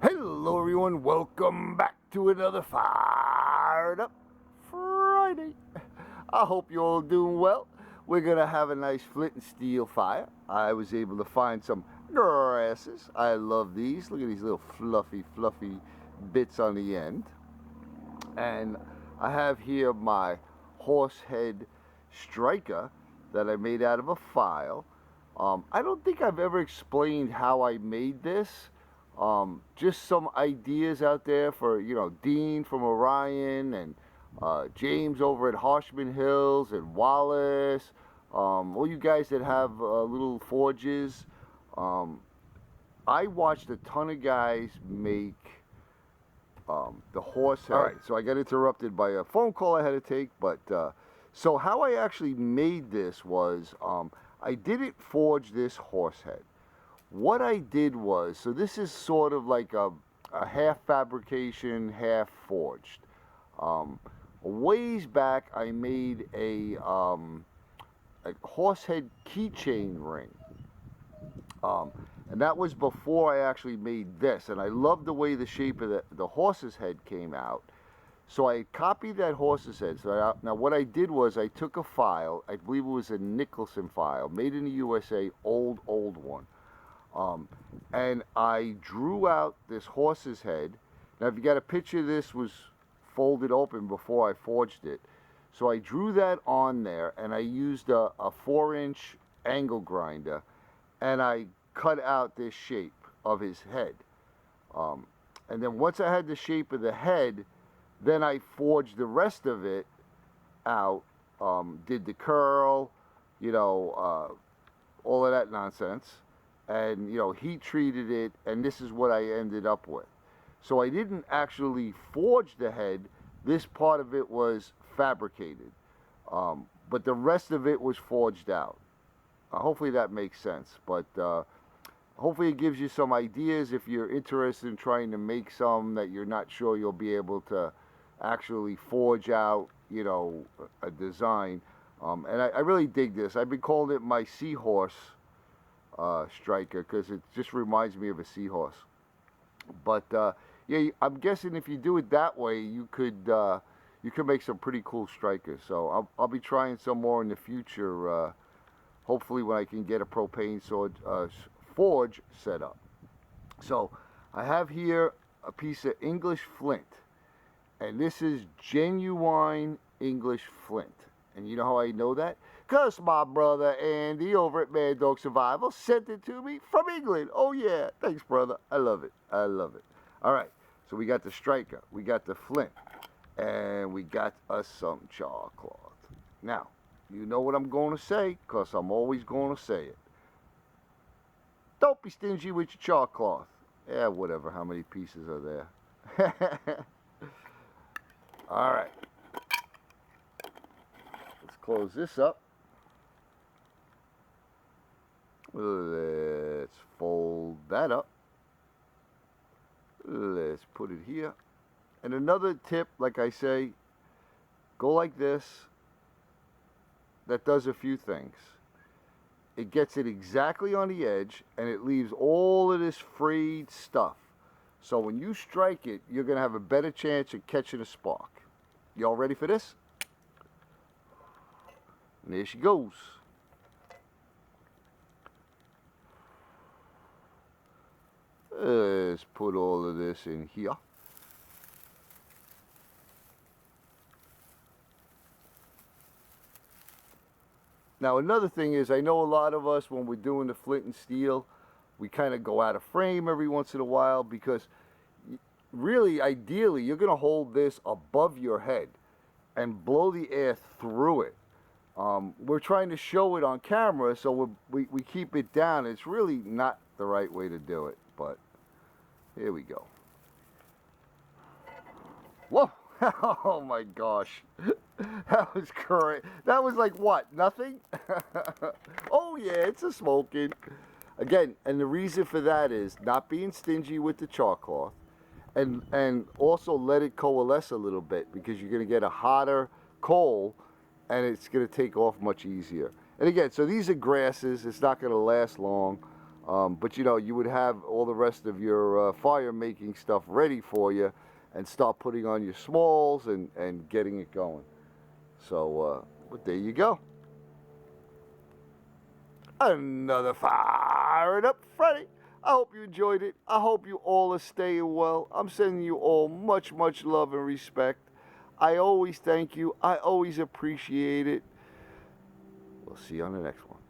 Hello everyone, welcome back to another Fired Up Friday. I hope you're all doing well. We're gonna have a nice flint and steel fire. I was able to find some grasses. I love these. Look at these little fluffy bits on the end. And I have here my horsehead striker that I made out of a file. I don't think I've ever explained how I made this. Just some ideas out there for, Dean from Orion and James over at Harshman Hills and Wallace, all you guys that have little forges. I watched a ton of guys make the horse head. All right, so I got interrupted by a phone call I had to take, but so how I actually made this was I didn't forge this horse head. What I did was, so this is sort of like a half fabrication, half forged. A ways back, I made a horsehead keychain ring. And that was before I actually made this. And I loved the way the shape of the horse's head came out. So I copied that horse's head. So now what I did was I took a file, I believe it was a Nicholson file, made in the USA, old one. And I drew out this horse's head. Now if you got a picture, this was folded open before I forged it. So I drew that on there and I used a 4-inch angle grinder and I cut out this shape of his head. And then once I had the shape of the head, then I forged the rest of it out, did the curl, all of that nonsense. And heat treated it, and this is what I ended up with. So I didn't actually forge the head. This part of it was fabricated, but the rest of it was forged out. Hopefully that makes sense, but hopefully it gives you some ideas if you're interested in trying to make some that you're not sure you'll be able to actually forge out, a design. And I really dig this. I've been calling it my seahorse striker because it just reminds me of a seahorse. But yeah, I'm guessing if you do it that way, you could make some pretty cool strikers. So I'll be trying some more in the future. Hopefully when I can get a propane sword forge set up. So I have here a piece of English flint, and this is genuine English flint. And you know how I know that? Because my brother Andy over at Mad Dog Survival sent it to me from England. Oh yeah, thanks brother. I love it. I love it. All right, so we got the striker, we got the flint, and we got us some char cloth. Now, you know what I'm going to say, because I'm always going to say it. Don't be stingy with your char cloth. Yeah, whatever, how many pieces are there? All right. Let's close this up. Let's fold that up. Let's put it here. And another tip, like I say, go like this. That does a few things. It gets it exactly on the edge, and it leaves all of this frayed stuff. So when you strike it, you're going to have a better chance of catching a spark. Y'all ready for this? And there she goes. Let's put all of this in here. Now another thing is, I know a lot of us, when we're doing the flint and steel, we kind of go out of frame every once in a while, because really, ideally, you're going to hold this above your head and blow the air through it. We're trying to show it on camera, so we keep it down. It's really not the right way to do it, but here we go. Whoa! Oh my gosh. That was great. That was like what? Nothing? Oh yeah, it's a smoking. Again, and the reason for that is not being stingy with the char cloth, and also let it coalesce a little bit, because you're going to get a hotter coal and it's going to take off much easier. And again, so these are grasses. It's not going to last long. But you know, you would have all the rest of your fire making stuff ready for you and start putting on your smalls and getting it going. So, but there you go. Another Fired Up Friday. I hope you enjoyed it. I hope you all are staying well. I'm sending you all much, much love and respect. I always thank you. I always appreciate it. We'll see you on the next one.